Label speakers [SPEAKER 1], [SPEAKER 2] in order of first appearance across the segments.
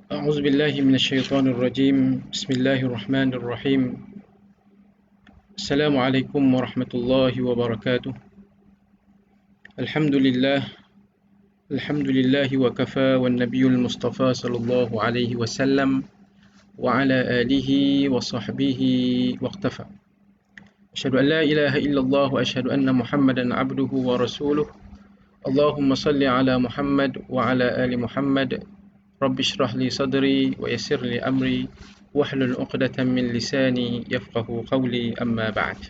[SPEAKER 1] أعوذ بالله من الشيطان الرجيم. بسم الله الرحمن الرحيم. السلام عليكم ورحمة الله وبركاته. الحمد لله الحمد لله وكفى، والنبي المصطفى صلى الله عليه وسلم وعلى آله وصحبه واقتفى. أشهد أن لا إله إلا الله وأشهد أن محمدا عبده ورسوله. اللهم صل على محمد وعلى آل محمد. رب اشرح لي صدري ويسر لي أمري واحلل عقدة من لساني يفقه قولي. أما بعد.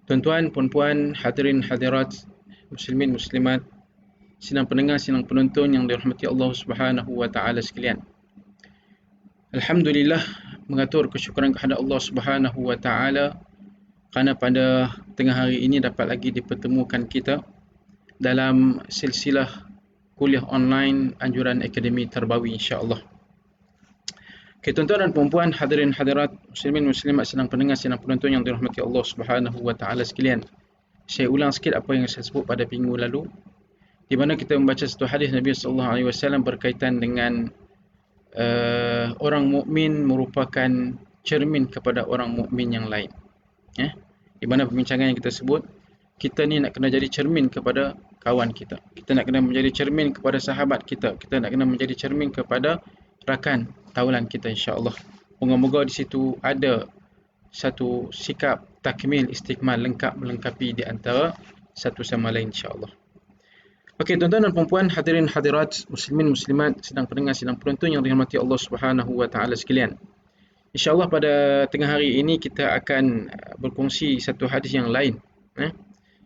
[SPEAKER 1] Tuan-tuan, puan-puan, hadirin hadirat, muslimin muslimat, sidang pendengar, sidang penonton yang dirahmati Allah Subhanahu wa taala sekalian. Alhamdulillah, mengatur kesyukuran kepada Allah Subhanahu wa taala kerana pada tengah hari ini dapat lagi dipertemukan kita dalam silsilah kuliah online anjuran Akademi Tarbawi, insya-Allah. Okay, tuan-tuan dan puan-puan, hadirin hadirat, muslimin muslimat, sedang pendengar, sedang penonton yang dirahmati Allah Subhanahu wa taala sekalian. Saya ulang sikit apa yang saya sebut pada minggu lalu, di mana kita membaca satu hadis Nabi sallallahu alaihi wasallam berkaitan dengan orang mukmin merupakan cermin kepada orang mukmin yang lain. Di mana perbincangan yang kita sebut, kita ni nak kena jadi cermin kepada kawan kita. Kita nak kena menjadi cermin kepada sahabat kita. Kita nak kena menjadi cermin kepada rakan tawalan kita, insya-Allah. Moga-moga di situ ada satu sikap takmil istikmal, lengkap melengkapi di antara satu sama lain, insya-Allah. Okey, tuan-tuan dan puan-puan, hadirin hadirat, muslimin muslimat, sedang pendengar, sedang penonton yang dirahmati Allah Subhanahu wa taala sekalian. Insya-Allah pada tengah hari ini kita akan berkongsi satu hadis yang lain,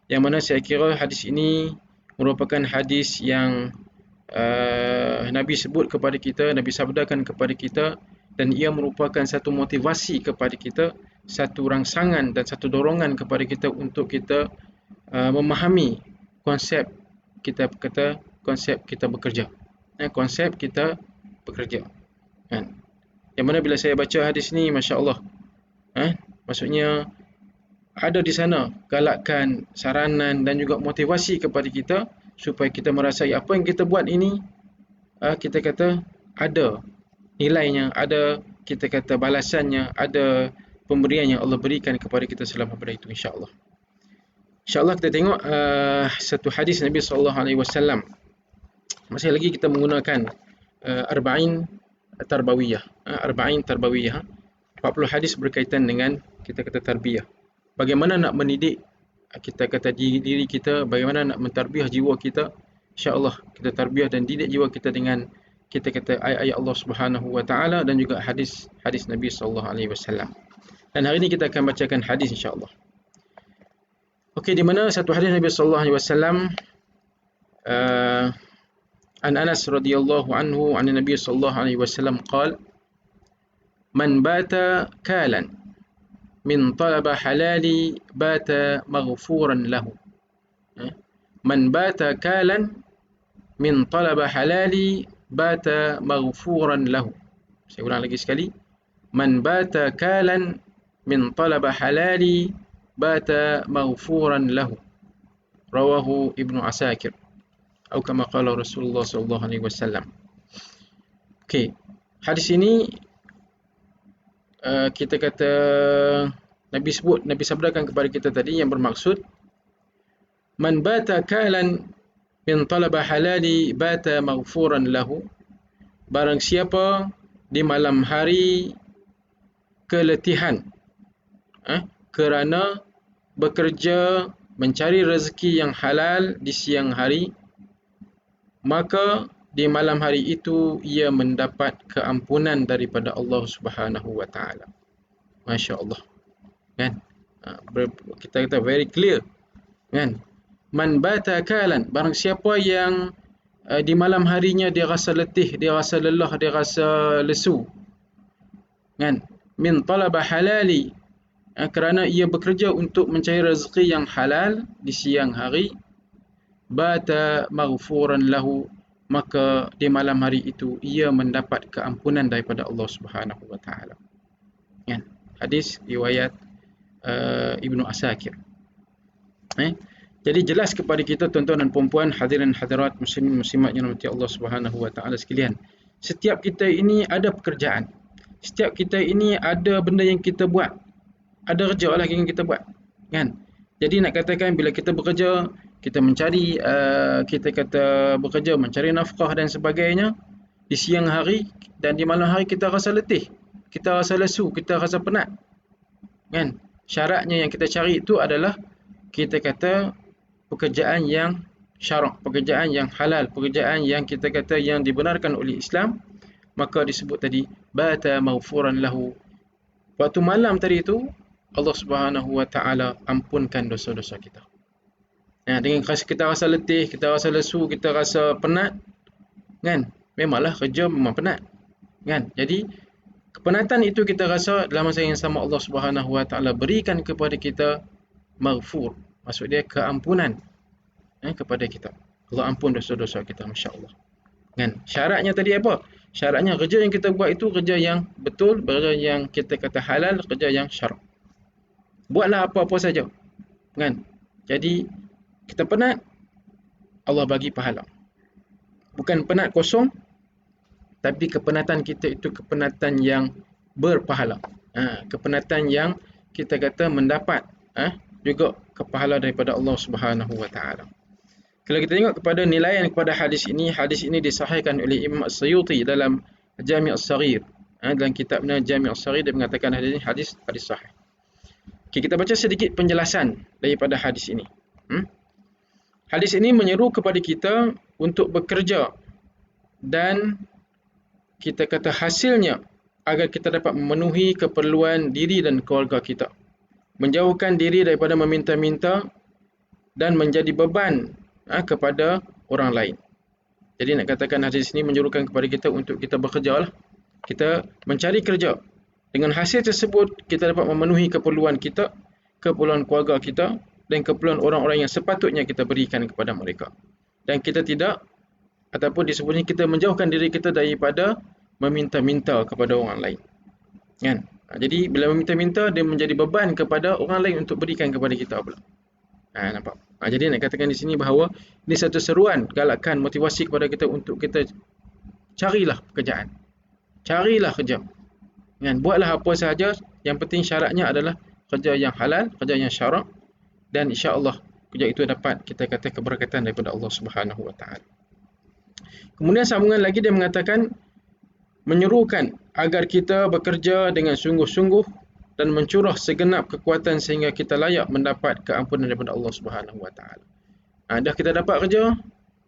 [SPEAKER 1] yang mana saya kira hadis ini merupakan hadis yang Nabi sebut kepada kita, Nabi sabdakan kepada kita, dan ia merupakan satu motivasi kepada kita, satu rangsangan dan satu dorongan kepada kita untuk kita memahami konsep kita bekerja. Konsep kita bekerja. Yang mana bila saya baca hadis ni, masya-Allah, maksudnya ada di sana galakan, saranan dan juga motivasi kepada kita supaya kita merasai apa yang kita buat ini, kita kata ada nilainya, ada kita kata balasannya, ada pemberian yang Allah berikan kepada kita selama pada itu, insya-Allah. Insya-Allah kita tengok satu hadis Nabi sallallahu alaihi wasallam. Masih lagi kita menggunakan arba'in tarbawiyah. Arba'in tarbawiyah. 40 hadis berkaitan dengan kita kata tarbiyah. Bagaimana nak mendidik kita kata diri kita, bagaimana nak mentarbiah jiwa kita, insya-Allah kita tarbiah dan didik jiwa kita dengan kita kata ayat-ayat Allah Subhanahu wa taala dan juga hadis Nabi sallallahu alaihi wasallam. Dan hari ini kita akan bacakan hadis, insya-Allah. Okey, di mana satu hadis Nabi sallallahu alaihi wasallam an Anas radhiyallahu anhu an Nabi sallallahu alaihi wasallam qala man bata kalan min talaba halali bata maghfuran lahu. Man bata kalan min talaba halali bata maghfuran lahu. Saya ulang lagi sekali. Man bata kalan min talaba halali bata maghfuran lahu. Rawahu Ibnu Asakir. Atau kama qala Rasulullah sallallahu alaihi wasallam. Okey, hadis ini kita kata Nabi sabdakan kepada kita tadi, yang bermaksud man bata kalan min talaba halali bata maghfuran lahu. Barang siapa di malam hari keletihan kerana bekerja mencari rezeki yang halal di siang hari, maka di malam hari itu ia mendapat keampunan daripada Allah Subhanahu wa taala. Masya-Allah. Kan? Kita kata very clear. Kan? Man bata kalan, barang siapa yang di malam harinya dia rasa letih, dia rasa lelah, dia rasa lesu. Kan? Min talaba halali, kerana ia bekerja untuk mencari rezeki yang halal di siang hari, bata maghfuran lahu, maka di malam hari itu ia mendapat keampunan daripada Allah Subhanahu wa taala. Kan? Hadis riwayat Ibnu Asakir. Jadi jelas kepada kita tuan-tuan dan puan-puan, hadirin hadirat, muslimin muslimat yang dirahmati Allah Subhanahu wa taala sekalian, Setiap kita ini ada pekerjaan. Setiap kita ini ada benda yang kita buat. Ada kerja lah yang kita buat. Kan? Jadi nak katakan bila kita bekerja, kita mencari, kita kata bekerja, mencari nafkah dan sebagainya, di siang hari dan di malam hari kita rasa letih. Kita rasa lesu, kita rasa penat. Kan? Syaratnya yang kita cari itu adalah kita kata pekerjaan yang syarak, pekerjaan yang halal, pekerjaan yang kita kata yang dibenarkan oleh Islam, maka disebut tadi bata maghfuran lahu. Waktu malam tadi itu Allah Subhanahu wa taala ampunkan dosa-dosa kita. Dengan kita rasa letih, kita rasa lesu, kita rasa penat, kan? Memanglah kerja memang penat. Kan? Jadi kepenatan itu kita rasa dalam masa yang sama Allah Subhanahu wa taala berikan kepada kita maghfur. Maksud dia keampunan kepada kita. Allah ampun dosa-dosa kita, masya-Allah. Kan? Syaratnya tadi apa? Syaratnya kerja yang kita buat itu kerja yang betul, kerja yang kita kata halal, kerja yang syarak. Buatlah apa-apa saja. Kan? Jadi kita penat, Allah bagi pahala. Bukan penat kosong, tapi kepenatan kita itu kepenatan yang berpahala. Kepenatan yang kita kata mendapat juga kepahala daripada Allah Subhanahu wa taala. Kalau kita tengok kepada nilaian kepada hadis ini disahihkan oleh Imam As-Suyuti dalam Jami' As-Saghir. Dalam kitabnya Jami' As-Saghir dia mengatakan hadis sahih. Okay, kita baca sedikit penjelasan daripada hadis ini. Hadis ini menyeru kepada kita untuk bekerja dan kita kata hasilnya agar kita dapat memenuhi keperluan diri dan keluarga kita. Menjauhkan diri daripada meminta-minta dan menjadi beban kepada orang lain. Jadi nak katakan hadis ini menyerukan kepada kita untuk kita bekerja lah. Kita mencari kerja. Dengan hasil tersebut kita dapat memenuhi keperluan kita, keperluan keluarga kita dan keperluan orang-orang yang sepatutnya kita berikan kepada mereka. Dan kita tidak ataupun disebutnya kita menjauhkan diri kita daripada meminta-minta kepada orang lain. Kan? Jadi bila meminta-minta dia menjadi beban kepada orang lain untuk berikan kepada kita pula. Nampak? Jadi nak katakan di sini bahawa ini satu seruan, galakan, motivasi kepada kita untuk kita carilah pekerjaan. Carilah kerja. Buatlah apa sahaja, yang penting syaratnya adalah kerja yang halal, kerja yang syarak, dan insya-Allah kerja itu dapat kita kata keberkatan daripada Allah Subhanahu wa taala. Kemudian sambungan lagi dia mengatakan menyerukan agar kita bekerja dengan sungguh-sungguh dan mencurah segenap kekuatan sehingga kita layak mendapat keampunan daripada Allah Subhanahu wa taala. Dah kita dapat kerja,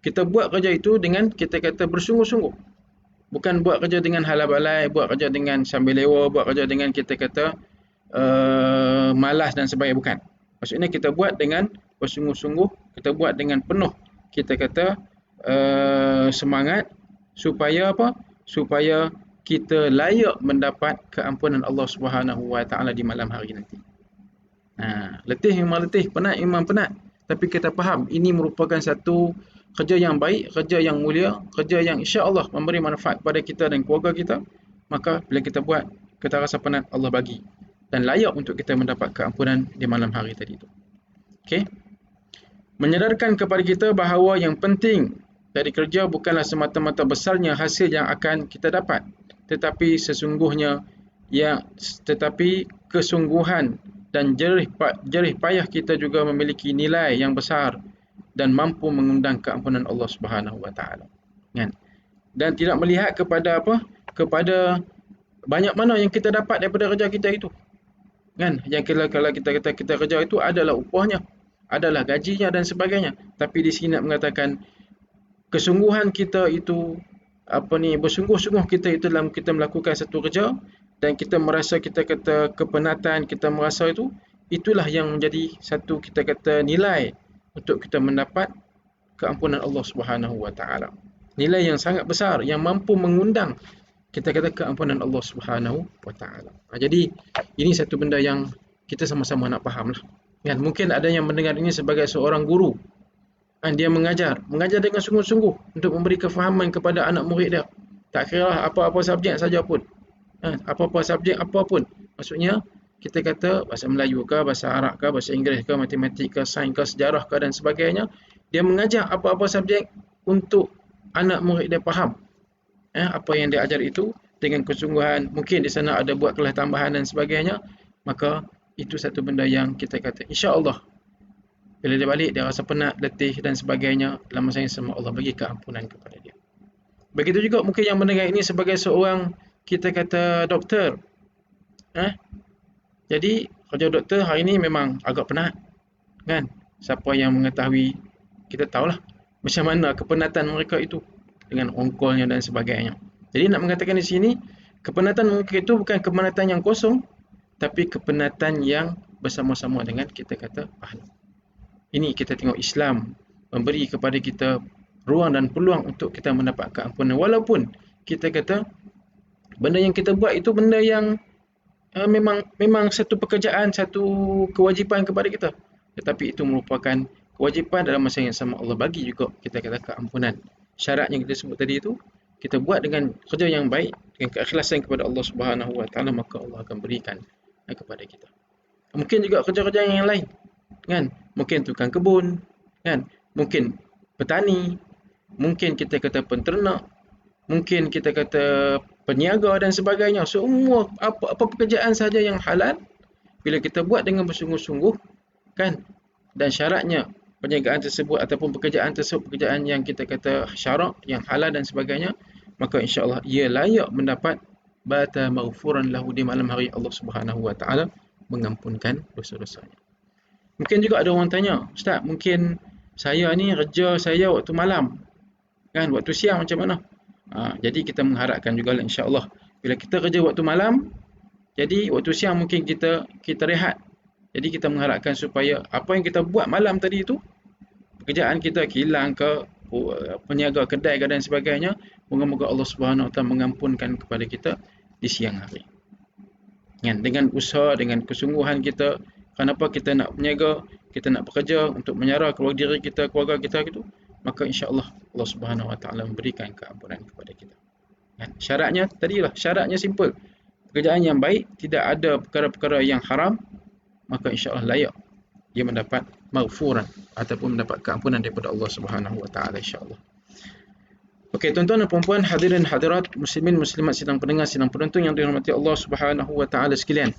[SPEAKER 1] kita buat kerja itu dengan kita kata bersungguh-sungguh. Bukan buat kerja dengan halal-balai, buat kerja dengan sambil lewa, buat kerja dengan kita kata malas dan sebagainya, bukan. Maksudnya kita buat dengan bersungguh-sungguh, kita buat dengan penuh kita kata semangat supaya apa? Supaya kita layak mendapat keampunan Allah Subhanahu wa taala di malam hari nanti. Letih memang letih, penat memang penat, tapi kita faham ini merupakan satu kerja yang baik, kerja yang mulia, kerja yang insya-Allah memberi manfaat kepada kita dan keluarga kita. Maka bila kita buat, kita rasa penat, Allah bagi dan layak untuk kita mendapat keampunan di malam hari tadi itu. Okey. Menyedarkan kepada kita bahawa yang penting dari kerja bukanlah semata-mata besarnya hasil yang akan kita dapat, tetapi kesungguhan dan jerih payah kita juga memiliki nilai yang besar dan mampu mengundang keampunan Allah Subhanahu wa taala. Dan tidak melihat kepada apa? Kepada banyak mana yang kita dapat daripada kerja kita itu. Yang kalau kita kata kita kerja itu adalah upahnya, adalah gajinya dan sebagainya. Tapi di sini nak mengatakan kesungguhan kita itu bersungguh-sungguh kita itu dalam kita melakukan satu kerja dan kita merasa kita kata kepenatan, kita merasa itulah yang menjadi satu kita kata nilai untuk kita mendapat keampunan Allah Subhanahu wa taala. Nilai yang sangat besar yang mampu mengundang kita kata keampunan Allah Subhanahu wa taala. Jadi ini satu benda yang kita sama-sama nak fahamlah. Mungkin ada yang mendengar ini sebagai seorang guru. Dia mengajar dengan sungguh-sungguh untuk memberi kefahaman kepada anak murid dia. Tak kira apa-apa subjek saja pun. Apa-apa subjek apapun. Maksudnya kita kata bahasa Melayu ke, bahasa Arab ke, bahasa Inggeris ke, matematik ke, sains ke, sejarah ke dan sebagainya. Dia mengajar apa-apa subjek untuk anak murid dia faham. apa yang dia ajar itu dengan kesungguhan, mungkin di sana ada buat kelas tambahan dan sebagainya, maka itu satu benda yang kita kata insya-Allah bila dia balik dia rasa penat, letih dan sebagainya, dalam masa yang sama Allah bagi keampunan kepada dia. Begitu juga mungkin yang mendengar ini sebagai seorang kita kata doktor. Jadi kerja doktor hari ini memang agak penat, kan? Siapa yang mengetahui, kita tahulah macam mana kepenatan mereka itu dengan ongkolnya dan sebagainya. Jadi nak mengatakan di sini, kepenatan mereka itu bukan kepenatan yang kosong, tapi kepenatan yang bersama-sama dengan kita kata pahala. Ini kita tengok Islam memberi kepada kita ruang dan peluang untuk kita mendapat keampunan. Walaupun kita kata benda yang kita buat itu benda yang memang satu pekerjaan, satu kewajipan kepada kita. Tetapi itu merupakan kewajipan dalam masa yang sama Allah bagi juga kita kata keampunan. Syarat yang kita sebut tadi itu, kita buat dengan kerja yang baik, dengan keikhlasan kepada Allah Subhanahu Wa Taala, maka Allah akan berikan kepada kita. Mungkin juga kerja-kerja yang lain, kan? Mungkin tukang kebun, kan? Mungkin petani, mungkin kita kata penternak, mungkin kita kata peniaga dan sebagainya. Semua apa pekerjaan saja yang halal, bila kita buat dengan bersungguh-sungguh, kan? Dan syaratnya perniagaan tersebut ataupun pekerjaan tersebut pekerjaan yang kita kata syarak, yang halal dan sebagainya, maka insya-Allah ia layak mendapat bata maghfuran lahu, di malam hari Allah Subhanahu Wa Taala mengampunkan dosa-dosanya. Mungkin juga ada orang tanya, Ustaz, mungkin saya ni kerja saya waktu malam, kan? Waktu siang macam mana? Jadi kita mengharapkan juga insya-Allah bila kita kerja waktu malam, jadi waktu siang mungkin kita rehat. Jadi kita mengharapkan supaya apa yang kita buat malam tadi itu, pekerjaan kita kilang ke peniaga kedai dan sebagainya, moga-moga Allah Subhanahu Wa Taala mengampunkan kepada kita di siang hari. Dengan usaha, dengan kesungguhan kita, kenapa kita nak berniaga, kita nak bekerja untuk menyara keluarga diri kita, keluarga kita gitu, maka insya-Allah Allah Subhanahu Wa Taala memberikan keampunan kepada kita. Syaratnya tadilah, syaratnya simple. Pekerjaan yang baik, tidak ada perkara-perkara yang haram, maka insya-Allah layak dia mendapat maghfuran ataupun mendapat keampunan daripada Allah Subhanahu Wa Taala, insya-Allah. Okey, tuan-tuan dan puan-puan, hadirin hadirat, muslimin muslimat, sidang pendengar, sidang penonton yang dirahmati Allah Subhanahu Wa Taala sekalian.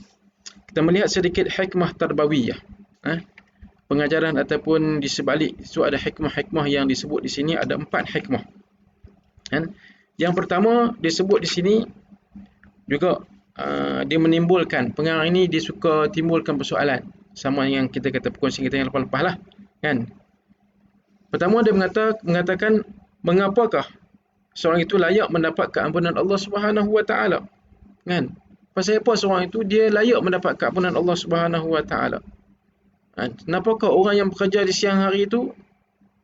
[SPEAKER 1] Kita melihat sedikit hikmah tarbawiyah. Pengajaran ataupun di sebalik itu ada hikmah-hikmah yang disebut di sini, ada 4 hikmah. Yang pertama disebut di sini juga dia menimbulkan, pengarang ini dia suka timbulkan persoalan, sama yang kita kata perkongsian kita yang lepas-lepas lah, kan? Pertama dia mengatakan mengapakah seorang itu layak mendapat keampunan Allah Subhanahu Wa Taala, kan? Pasal apa seorang itu dia layak mendapat keampunan Allah Subhanahu Wa Taala? Kenapakah orang yang bekerja di siang hari itu,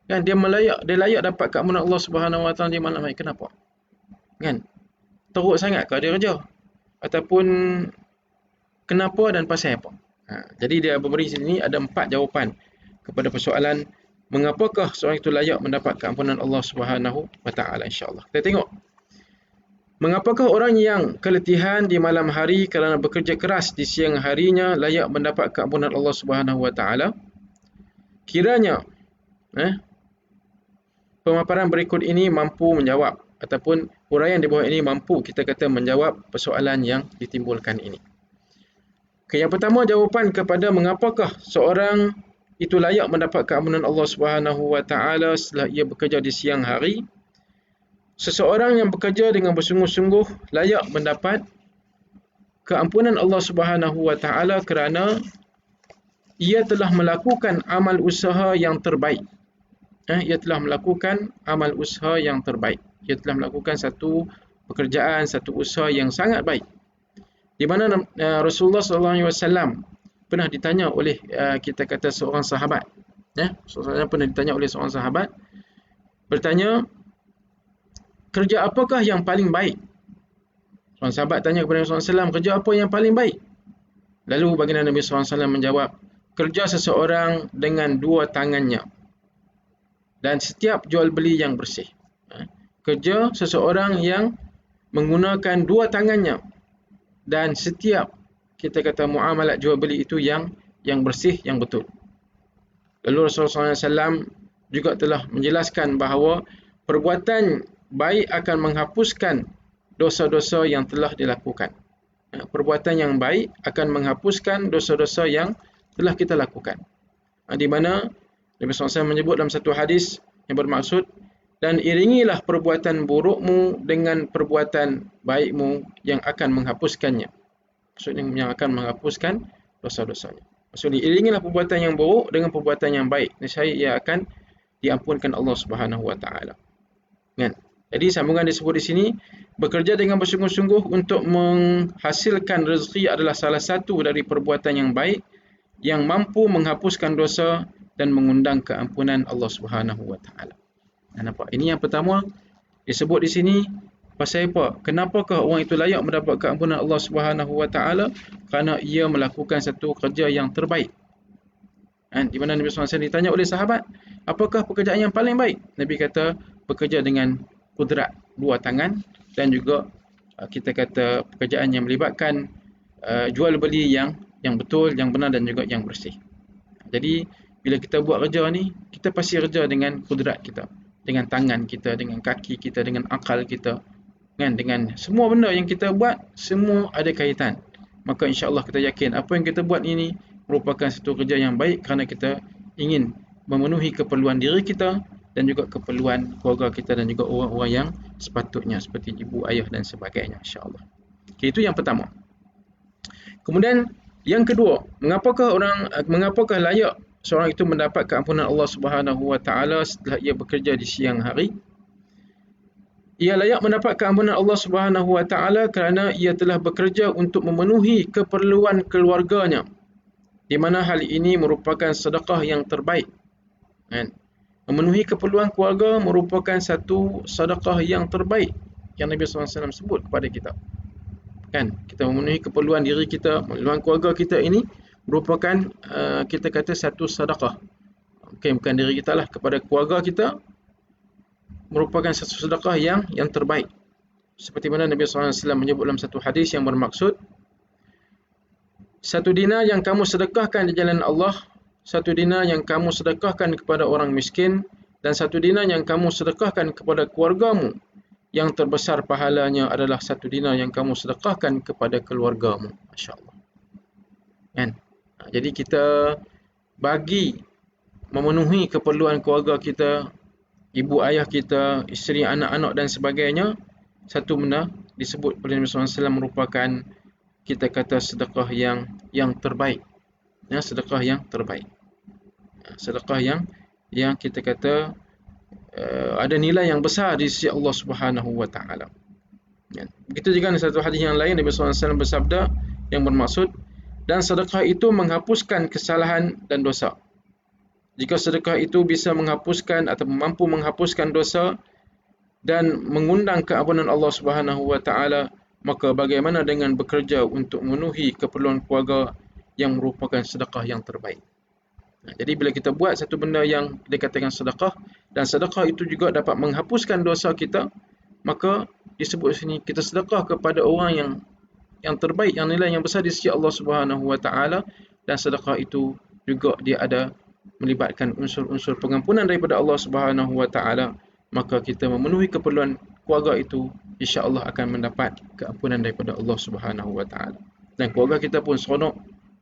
[SPEAKER 1] kan, dia layak dapat keampunan Allah Subhanahu Wa Taala di malam hari? Kenapa? Kan? Teruk sangatkah dia kerja? Ataupun kenapa dan pasal apa? Jadi dia memberi sini ada 4 jawapan kepada persoalan mengapakah seorang itu layak mendapat keampunan Allah Subhanahu Wa Taala, insya-Allah. Kita tengok. Mengapakah orang yang keletihan di malam hari kerana bekerja keras di siang harinya layak mendapat keampunan Allah Subhanahu Wa Taala? Kiranya pemaparan berikut ini mampu menjawab, ataupun huraian di bawah ini mampu kita kata menjawab persoalan yang ditimbulkan ini. Yang pertama, jawapan kepada mengapakah seorang itu layak mendapat keampunan Allah Subhanahu Wa Taala setelah ia bekerja di siang hari. Seseorang yang bekerja dengan bersungguh-sungguh layak mendapat keampunan Allah Subhanahu Wa Taala kerana ia telah melakukan amal usaha yang terbaik. Ia telah melakukan amal usaha yang terbaik. Ia telah melakukan satu pekerjaan, satu usaha yang sangat baik. Di mana Rasulullah SAW pernah ditanya oleh kita kata seorang sahabat. Rasulullah pernah ditanya oleh seorang sahabat, bertanya, kerja apakah yang paling baik? Seorang sahabat tanya kepada Rasulullah SAW, kerja apa yang paling baik? Lalu baginda Nabi SAW menjawab, kerja seseorang dengan 2 tangannya dan setiap jual beli yang bersih. Kerja seseorang yang menggunakan 2 tangannya dan setiap kita kata muamalat jual beli itu yang bersih, yang betul. Lalu Rasulullah SAW juga telah menjelaskan bahawa perbuatan baik akan menghapuskan dosa-dosa yang telah dilakukan. Perbuatan yang baik akan menghapuskan dosa-dosa yang telah kita lakukan. Di mana Nabi SAW menyebut dalam satu hadis yang bermaksud, dan iringilah perbuatan burukmu dengan perbuatan baikmu yang akan menghapuskannya. Maksudnya yang akan menghapuskan dosa-dosanya. Maksudnya iringilah perbuatan yang buruk dengan perbuatan yang baik. Nescaya ia akan diampunkan Allah Subhanahu Wa Taala. Kan? Jadi sambungan disebut di sini, bekerja dengan bersungguh-sungguh untuk menghasilkan rezeki adalah salah satu dari perbuatan yang baik yang mampu menghapuskan dosa dan mengundang keampunan Allah Subhanahu Wa Taala. Nampak? Ini yang pertama disebut di sini. Pasal apa? Kenapakah orang itu layak mendapat keampunan Allah Subhanahu Wa Taala? Kerana ia melakukan satu kerja yang terbaik. Di mana Nabi SAW ditanya oleh sahabat, apakah pekerjaan yang paling baik? Nabi kata, bekerja dengan kudrat dua tangan, dan juga kita kata pekerjaan yang melibatkan jual beli yang betul, yang benar dan juga yang bersih. Jadi bila kita buat kerja ni, kita pasti kerja dengan kudrat kita, dengan tangan kita, dengan kaki kita, dengan akal kita, kan, dengan semua benda yang kita buat, semua ada kaitan. Maka insya-Allah kita yakin apa yang kita buat ini merupakan satu kerja yang baik kerana kita ingin memenuhi keperluan diri kita dan juga keperluan keluarga kita dan juga orang-orang yang sepatutnya seperti ibu, ayah dan sebagainya, insya-Allah. Okay, itu yang pertama. Kemudian yang kedua, mengapakah layak seorang itu mendapat keampunan Allah Subhanahu Wa Taala setelah ia bekerja di siang hari? Ia layak mendapat keampunan Allah Subhanahu Wa Taala kerana ia telah bekerja untuk memenuhi keperluan keluarganya, di mana hal ini merupakan sedekah yang terbaik. Memenuhi keperluan keluarga merupakan satu sedekah yang terbaik yang Nabi SAW sebut kepada kita. Kita memenuhi keperluan diri kita, keperluan keluarga kita, ini merupakan kita kata satu sedekah. Bukan diri kita lah, kepada keluarga kita merupakan satu sedekah yang terbaik. Seperti mana Nabi SAW menyebut dalam satu hadis yang bermaksud, satu dinar yang kamu sedekahkan di jalan Allah, satu dinar yang kamu sedekahkan kepada orang miskin, dan satu dinar yang kamu sedekahkan kepada keluargamu, yang terbesar pahalanya adalah satu dinar yang kamu sedekahkan kepada keluargamu. Masya Allah. Jadi kita bagi memenuhi keperluan keluarga kita, ibu ayah kita, isteri, anak-anak dan sebagainya, satu benda disebut oleh Nabi SAW merupakan kita kata sedekah yang terbaik. Sedekah yang terbaik. Sedekah yang kita kata ada nilai yang besar di sisi Allah Subhanahu Wa Taala. Begitu juga dalam satu hadis yang lain Nabi SAW bersabda yang bermaksud, dan sedekah itu menghapuskan kesalahan dan dosa. Jika sedekah itu bisa menghapuskan atau mampu menghapuskan dosa dan mengundang keampunan Allah Subhanahu Wa Taala, maka bagaimana dengan bekerja untuk memenuhi keperluan keluarga yang merupakan sedekah yang terbaik. Jadi bila kita buat satu benda yang dikatakan sedekah, dan sedekah itu juga dapat menghapuskan dosa kita, maka disebut sini kita sedekah kepada orang yang terbaik, yang nilai yang besar di sisi Allah Subhanahu Wa Taala, dan sedekah itu juga dia ada melibatkan unsur-unsur pengampunan daripada Allah Subhanahu Wa Taala, maka kita memenuhi keperluan keluarga itu, insya-Allah akan mendapat keampunan daripada Allah Subhanahu Wa Taala. Dan keluarga kita pun seronok,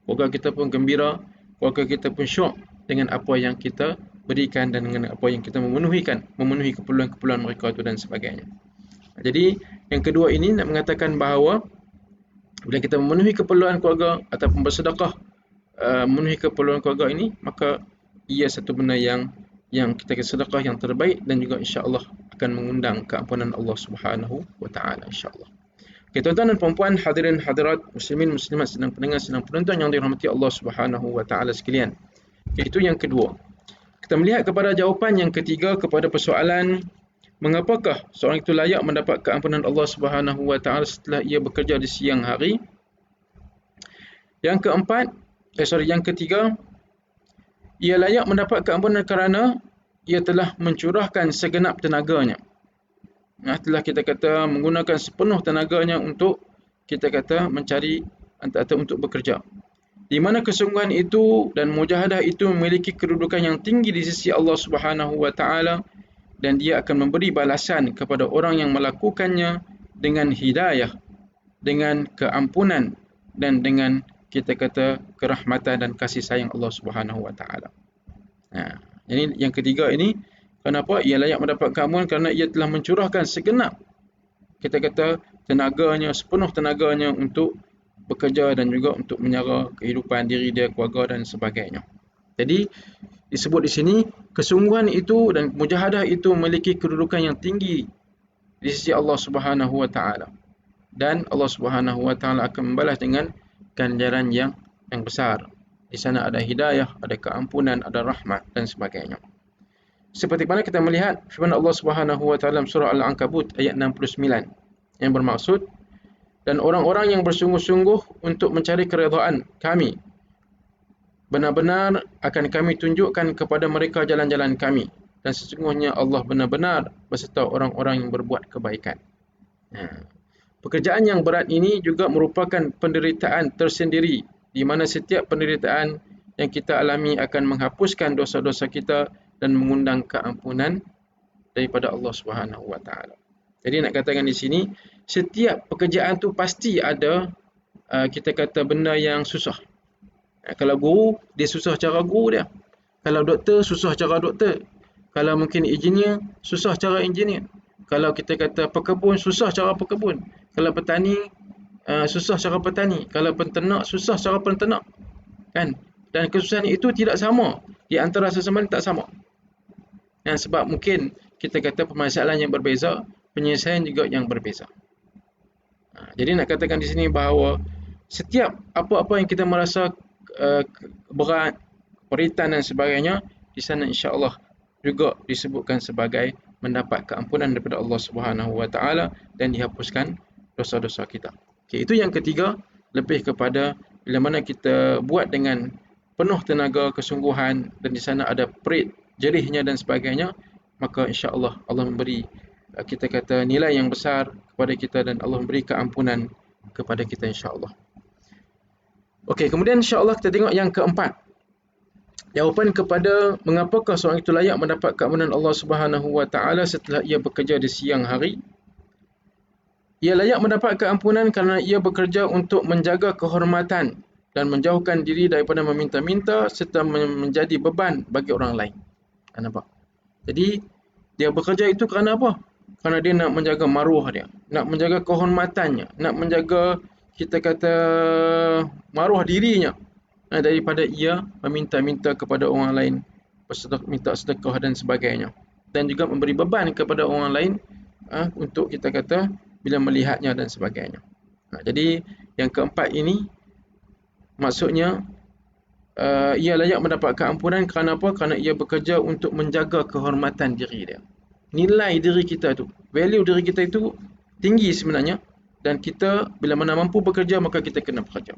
[SPEAKER 1] keluarga kita pun gembira, keluarga kita pun syok dengan apa yang kita berikan dan dengan apa yang kita memenuhi keperluan-keperluan mereka itu dan sebagainya. Jadi yang kedua ini nak mengatakan bahawa bila kita memenuhi keperluan keluarga ataupun bersedekah memenuhi keperluan keluarga ini, maka ia satu benda yang kita kata sedekah yang terbaik dan juga insya-Allah akan mengundang keampunan Allah Subhanahu Wa Taala, insya-Allah. Okay, tuan-tuan dan puan-puan, hadirin hadirat, muslimin muslimat, sedang pendengar, sedang penonton yang dirahmati Allah Subhanahu Wa Taala sekalian. Okay, itu yang kedua. Kita melihat kepada jawapan yang ketiga kepada persoalan mengapakah seorang itu layak mendapat keampunan Allah Subhanahu Wa Taala setelah ia bekerja di siang hari. Yang ketiga, ia layak mendapat keampunan kerana ia telah mencurahkan segenap tenaganya. Telah kita kata menggunakan sepenuh tenaganya untuk kita kata mencari atau untuk bekerja. Di mana kesungguhan itu dan mujahadah itu memiliki kedudukan yang tinggi di sisi Allah Subhanahu Wa Taala, dan dia akan memberi balasan kepada orang yang melakukannya dengan hidayah, dengan keampunan dan dengan kita kata kerahmatan dan kasih sayang Allah Subhanahu wa taala. Jadi yang ketiga ini, kenapa ia layak mendapat keampunan? Kerana ia telah mencurahkan segenap kita kata tenaganya, sepenuh tenaganya untuk bekerja dan juga untuk menyara kehidupan diri dia, keluarga dan sebagainya. Jadi disebut di sini kesungguhan itu dan mujahadah itu memiliki kedudukan yang tinggi di sisi Allah Subhanahu wa taala. Dan Allah Subhanahu wa taala akan membalas dengan ganjaran yang besar. Di sana ada hidayah, ada keampunan, ada rahmat dan sebagainya. Seperti mana kita melihat firman Allah Subhanahu wa taala dalam surah Al-Ankabut ayat 69 yang bermaksud, dan orang-orang yang bersungguh-sungguh untuk mencari keredaan kami, benar-benar akan kami tunjukkan kepada mereka jalan-jalan kami, dan sesungguhnya Allah benar-benar beserta orang-orang yang berbuat kebaikan. Pekerjaan yang berat ini juga merupakan penderitaan tersendiri, di mana setiap penderitaan yang kita alami akan menghapuskan dosa-dosa kita dan mengundang keampunan daripada Allah Subhanahu wa taala. Jadi nak katakan di sini, setiap pekerjaan tu pasti ada kita kata benda yang susah. Kalau guru, dia susah cara guru dia. Kalau doktor, susah cara doktor. Kalau mungkin engineer, susah cara engineer. Kalau kita kata pekebun, susah cara pekebun. Kalau petani, susah cara petani. Kalau penternak, susah cara penternak. Kan? Dan kesusahan itu tidak sama. Di antara sesama tak sama. Sebab mungkin kita kata permasalahan yang berbeza, penyelesaian juga yang berbeza. Jadi nak katakan di sini bahawa setiap apa-apa yang kita merasa berat, peritan dan sebagainya, di sana insya-Allah juga disebutkan sebagai mendapat keampunan daripada Allah Subhanahu wa taala dan dihapuskan dosa-dosa kita. Okey, itu yang ketiga, lebih kepada bila mana kita buat dengan penuh tenaga, kesungguhan, dan di sana ada perit, jerihnya dan sebagainya, maka insya-Allah Allah memberi kita kata nilai yang besar kepada kita dan Allah memberi keampunan kepada kita insya-Allah. Okey, kemudian insya-Allah kita tengok yang keempat. Jawapan kepada mengapakah seorang itu layak mendapat keampunan Allah Subhanahu wa taala setelah ia bekerja di siang hari? Ia layak mendapat keampunan kerana ia bekerja untuk menjaga kehormatan dan menjauhkan diri daripada meminta-minta serta menjadi beban bagi orang lain. Nampak? Jadi dia bekerja itu kerana apa? Kerana dia nak menjaga maruah dia, nak menjaga kehormatannya, nak menjaga kita kata maruah dirinya daripada ia meminta-minta kepada orang lain, minta sedekah dan sebagainya, dan juga memberi beban kepada orang lain untuk kita kata bila melihatnya dan sebagainya. Jadi yang keempat ini maksudnya ia layak mendapat keampunan kerana apa? Kerana ia bekerja untuk menjaga kehormatan diri dia. Nilai diri kita tu, value diri kita itu tinggi sebenarnya, dan kita bila mana mampu bekerja maka kita kena bekerja.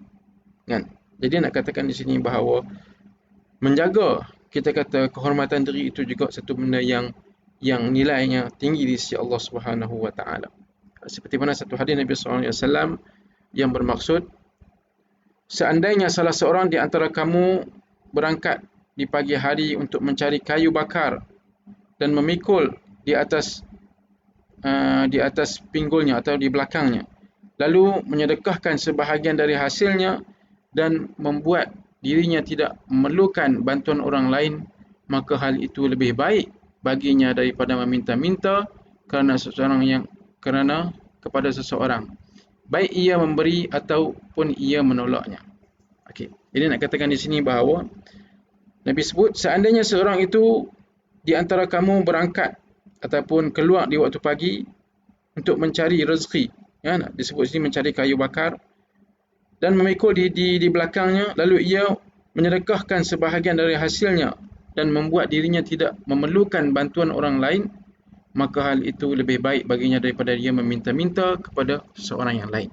[SPEAKER 1] Kan? Jadi nak katakan di sini bahawa menjaga kita kata kehormatan diri itu juga satu benda yang nilainya tinggi di sisi Allah Subhanahu wa taala. Seperti mana satu hadis Nabi sallallahu alaihi wasallam yang bermaksud, seandainya salah seorang di antara kamu berangkat di pagi hari untuk mencari kayu bakar dan memikul di atas pinggulnya atau di belakangnya, lalu menyedekahkan sebahagian dari hasilnya dan membuat dirinya tidak memerlukan bantuan orang lain, maka hal itu lebih baik baginya daripada meminta-minta kepada seseorang, baik ia memberi ataupun ia menolaknya. Okey, jadi nak katakan di sini bahawa Nabi sebut seandainya seorang itu di antara kamu berangkat ataupun keluar di waktu pagi untuk mencari rezeki, disebut sini mencari kayu bakar, dan memikul di belakangnya, lalu ia menyedekahkan sebahagian dari hasilnya dan membuat dirinya tidak memerlukan bantuan orang lain, maka hal itu lebih baik baginya daripada dia meminta-minta kepada seseorang yang lain,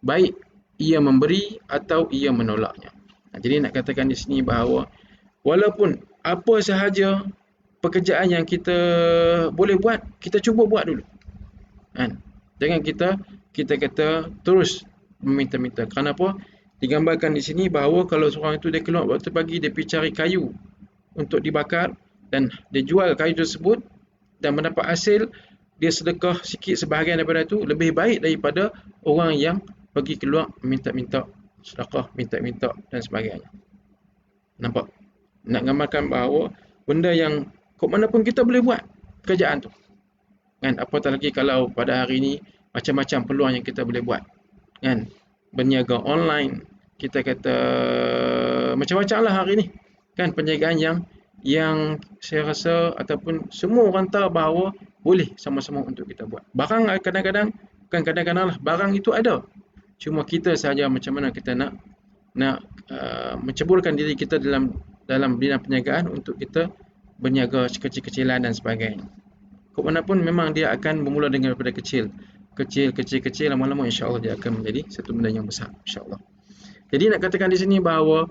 [SPEAKER 1] baik ia memberi atau ia menolaknya. Jadi nak katakan di sini bahawa walaupun apa sahaja pekerjaan yang kita boleh buat, kita cuba buat dulu. Jangan kita kata terus meminta-minta. Kenapa? Digambarkan di sini bahawa kalau seorang itu dia keluar waktu pagi, dia pergi cari kayu untuk dibakar dan dia jual kayu tersebut, dan mendapat hasil, dia sedekah sikit sebahagian daripada itu lebih baik daripada orang yang pergi keluar minta-minta sedekah, minta-minta dan sebagainya. Nampak? Nak gambarkan bahawa benda yang kok mana pun kita boleh buat pekerjaan tu. Kan? Apatah lagi kalau pada hari ini macam-macam peluang yang kita boleh buat. Kan? Berniaga online, kita kata macam-macam lah hari ni. Kan perniagaan yang saya rasa ataupun semua orang tahu bahawa boleh sama-sama untuk kita buat. Barang kadang-kadang, bukan kadang-kadang lah, barang itu ada. Cuma kita sahaja macam mana kita nak menceburkan diri kita dalam bidang perniagaan untuk kita berniaga kecil-kecilan dan sebagainya. Kok mana pun memang dia akan bermula dengan daripada kecil, lama-lama insya-Allah dia akan menjadi satu benda yang besar insya-Allah. Jadi nak katakan di sini bahawa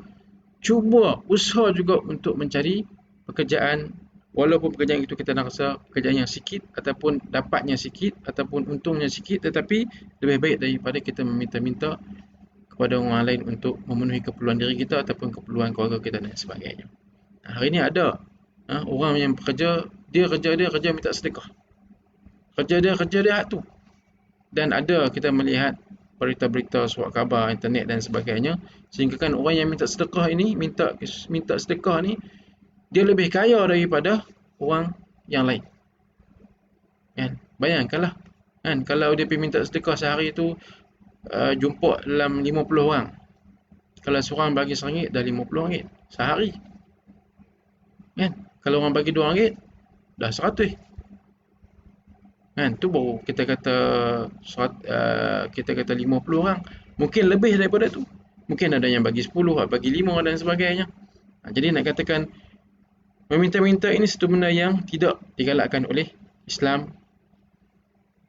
[SPEAKER 1] cuba usaha juga untuk mencari pekerjaan, walaupun pekerjaan itu kita nak rasa pekerjaan yang sikit ataupun dapatnya sikit ataupun untungnya sikit, tetapi lebih baik daripada kita meminta-minta kepada orang lain untuk memenuhi keperluan diri kita ataupun keperluan keluarga kita dan sebagainya. Hari ini ada orang yang bekerja, dia kerja minta sedekah. Kerja dia tu. Dan ada kita melihat berita-berita, surat khabar, internet dan sebagainya, sehingga kan orang yang minta sedekah ini, minta sedekah ni, dia lebih kaya daripada orang yang lain. Kan? Bayangkanlah, kan, kalau dia pergi minta sedekah sehari tu jumpa dalam 50 orang. Kalau seorang bagi RM1, dah RM50 sehari. Kan? Kalau orang bagi RM2, dah 100. Kan? Tu baru kita kata 50 orang. Mungkin lebih daripada tu. Mungkin ada yang bagi 10, bagi 5 dan sebagainya. Jadi nak katakan meminta-minta ini satu benda yang tidak digalakkan oleh Islam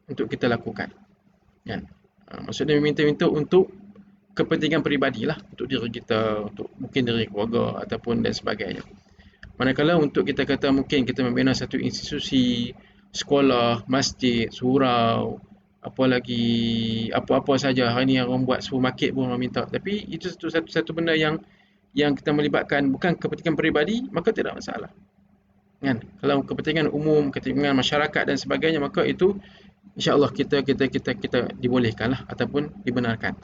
[SPEAKER 1] untuk kita lakukan. Kan? Maksudnya meminta-minta untuk kepentingan peribadilah, untuk diri kita, untuk mungkin diri keluarga ataupun dan sebagainya. Manakala untuk kita kata mungkin kita membina satu institusi, sekolah, masjid, surau, apa saja hari ni yang orang buat supermarket pun orang minta. Tapi itu satu benda yang kita melibatkan bukan kepentingan peribadi, maka tidak masalah. Kan? Kalau kepentingan umum, kepentingan masyarakat dan sebagainya, maka itu insya-Allah kita dibolehkanlah ataupun dibenarkan.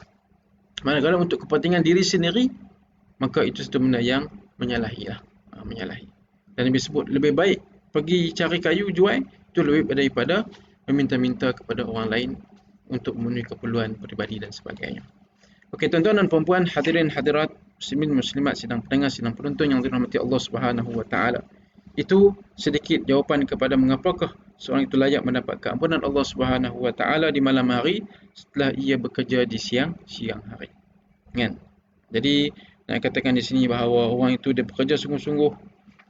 [SPEAKER 1] Manakala untuk kepentingan diri sendiri, maka itu satu benda yang menyalahi. Dan Nabi sebut lebih baik pergi cari kayu jual itu lebih daripada meminta-minta kepada orang lain untuk memenuhi keperluan peribadi dan sebagainya. Okey, tuan-tuan dan puan-puan, hadirin hadirat, muslimin muslimat, sidang pendengar, sidang penonton yang dirahmati Allah Subhanahu wa taala. Itu sedikit jawapan kepada mengapakah seorang itu layak mendapat keampunan Allah Subhanahu wa taala di malam hari setelah ia bekerja di siang hari. Kan? Jadi nak katakan di sini bahawa orang itu dia bekerja sungguh-sungguh,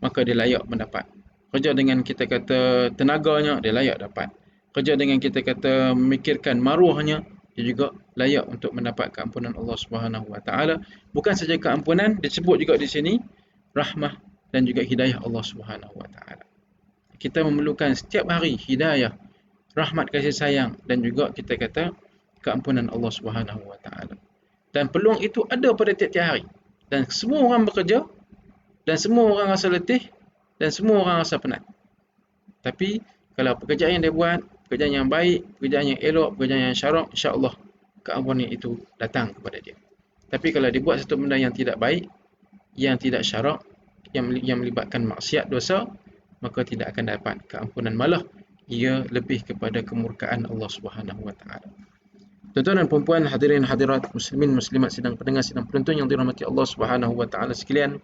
[SPEAKER 1] maka dia layak mendapat. Kerja dengan kita kata tenaganya, dia layak dapat. Kerja dengan kita kata memikirkan maruahnya, dia juga layak untuk mendapat keampunan Allah Subhanahu wa taala. Bukan saja keampunan, disebut juga di sini rahmah dan juga hidayah Allah Subhanahu wa taala. Kita memerlukan setiap hari hidayah, rahmat kasih sayang dan juga kita kata keampunan Allah Subhanahu wa taala. Dan peluang itu ada pada tiap-tiap hari. Dan semua orang bekerja dan semua orang rasa letih dan semua orang rasa penat. Tapi kalau pekerjaan yang dia buat, pekerjaan yang baik, pekerjaan yang elok, pekerjaan yang syarak, insya-Allah keampunan itu datang kepada dia. Tapi kalau dia buat satu benda yang tidak baik, yang tidak syarak, yang melibatkan maksiat dosa, maka tidak akan dapat keampunan, malah ia lebih kepada kemurkaan Allah Subhanahu wa taala. Tuan-tuan dan puan-puan, hadirin hadirat, muslimin muslimat, sidang pendengar, sidang penonton yang dirahmati Allah Subhanahu wa taala sekalian,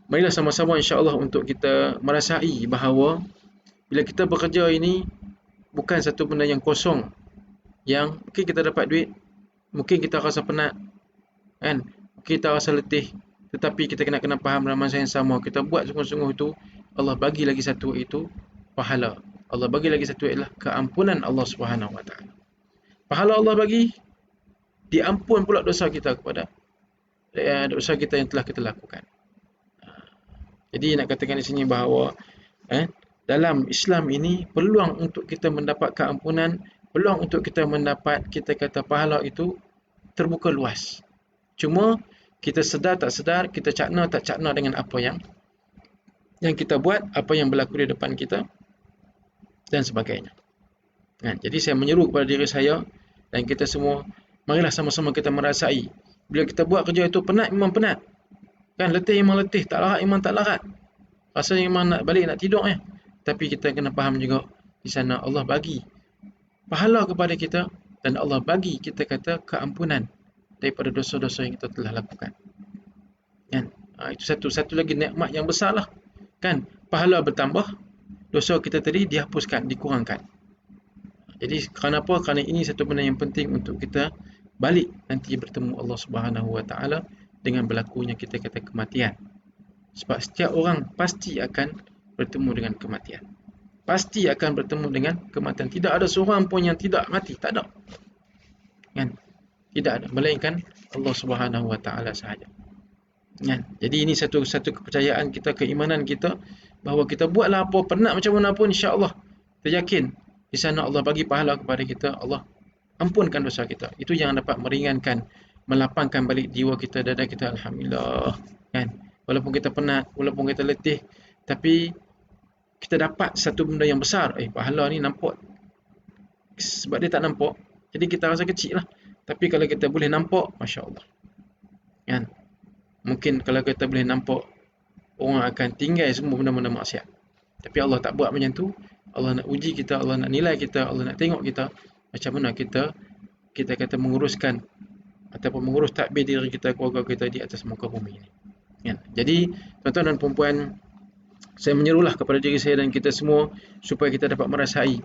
[SPEAKER 1] marilah sama-sama insya-Allah untuk kita merasai bahawa bila kita bekerja ini bukan satu benda yang kosong, yang mungkin kita dapat duit, mungkin kita rasa penat, kan? Mungkin kita rasa letih, tetapi kita kena faham dalam masa yang sama, kita buat sungguh-sungguh itu, Allah bagi lagi satu itu pahala. Allah bagi lagi satu ialah keampunan Allah Subhanahu wa taala. Pahala Allah bagi, diampun pula dosa kita kepada dosa kita yang telah kita lakukan. Jadi nak katakan di sini bahawa dalam Islam ini peluang untuk kita mendapat keampunan, peluang untuk kita mendapat kita kata pahala itu terbuka luas. Cuma kita sedar tak sedar, kita cakna tak cakna dengan apa yang kita buat, apa yang berlaku di depan kita. dan sebagainya. Kan? Jadi saya menyeru kepada diri saya dan kita semua, marilah sama-sama kita merasai. Bila kita buat kerja itu penat, memang penat. Kan, letih memang letih, tak larat memang tak larat. Rasanya memang nak balik nak tidur ya. Tapi kita kena faham juga di sana Allah bagi pahala kepada kita dan Allah bagi kita kata keampunan daripada dosa-dosa yang kita telah lakukan. Kan? Itu satu lagi nikmat yang besarlah. Kan? Pahala bertambah, dosa kita tadi dihapuskan, dikurangkan. Jadi kerana apa? Kerana ini satu benda yang penting untuk kita balik nanti bertemu Allah Subhanahu Wa Taala dengan berlakunya kita kata kematian. Sebab setiap orang pasti akan bertemu dengan kematian. Pasti akan bertemu dengan kematian. Tidak ada seorang pun yang tidak mati, tak ada. Kan? Tidak ada, melainkan Allah Subhanahu Wa Taala sahaja. Kan? Jadi ini satu kepercayaan kita, keimanan kita bahawa kita buatlah apa, penat macam mana pun, insya-Allah kita yakin di sana Allah bagi pahala kepada kita, Allah ampunkan dosa kita. Itu yang dapat meringankan, melapangkan balik jiwa kita, dada kita, alhamdulillah. Kan? Walaupun kita penat, walaupun kita letih, tapi kita dapat satu benda yang besar. Pahala ni nampak. Sebab dia tak nampak, jadi kita rasa kecil lah. Tapi kalau kita boleh nampak, Masya Allah. Kan? Mungkin kalau kita boleh nampak, orang akan tinggal semua benda-benda maksiat. Tapi Allah tak buat macam tu. Allah nak uji kita, Allah nak nilai kita, Allah nak tengok kita macam mana kita kata menguruskan ataupun mengurus takbir diri kita, keluarga kita di atas muka bumi ini. Kan? Jadi tuan-tuan dan puan-puan, saya menyerulah kepada diri saya dan kita semua supaya kita dapat merasai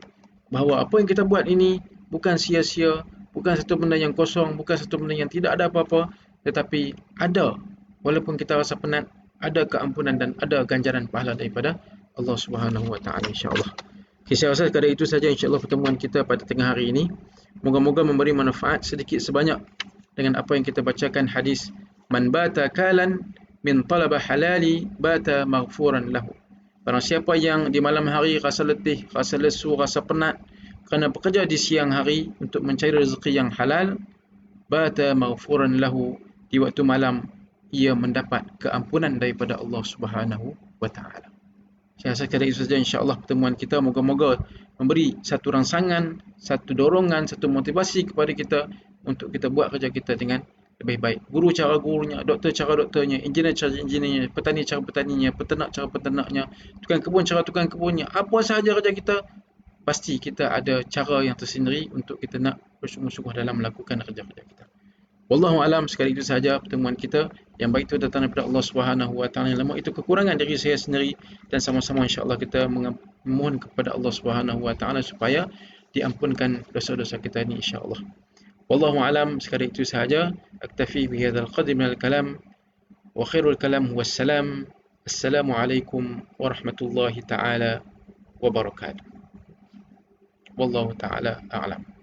[SPEAKER 1] bahawa apa yang kita buat ini bukan sia-sia, bukan satu benda yang kosong, bukan satu benda yang tidak ada apa-apa, tetapi ada, walaupun kita rasa penat, ada keampunan dan ada ganjaran pahala daripada Allah Subhanahu Wa Taala, insya-Allah. Saya rasa sekadar itu saja insya-Allah pertemuan kita pada tengah hari ini. Moga-moga memberi manfaat sedikit sebanyak dengan apa yang kita bacakan hadis, man bata kalan min talaba halali bata maghfuran lahu. Barang siapa yang di malam hari rasa letih, rasa lesu, rasa penat kerana bekerja di siang hari untuk mencari rezeki yang halal, bata maghfuran lahu, di waktu malam ia mendapat keampunan daripada Allah Subhanahu Wa Taala. Saya rasa sekadar itu saja insya-Allah pertemuan kita, moga-moga memberi satu rangsangan, satu dorongan, satu motivasi kepada kita untuk kita buat kerja kita dengan lebih baik. Guru cara gurunya, doktor cara doktornya, engineer cara engineernya, petani cara petaninya, peternak cara peternaknya, tukang kebun cara tukang kebunnya. Apa sahaja kerja kita, pasti kita ada cara yang tersendiri untuk kita nak bersungguh-sungguh dalam melakukan kerja-kerja kita. Wallahu alam, sekali itu sahaja pertemuan kita. Yang baik itu datang daripada Allah Subhanahu Wa Taala, yang lemah itu kekurangan diri saya sendiri, dan sama-sama insya-Allah kita memohon kepada Allah Subhanahu Wa Taala supaya diampunkan dosa-dosa kita ini insya-Allah. Wallahu alam, sekali itu sahaja. Aktafi bihadzal qadri minal kalam wa khairul kalam wassalam. Assalamualaikum warahmatullahi taala wabarakatuh. Wallahu taala a'lam.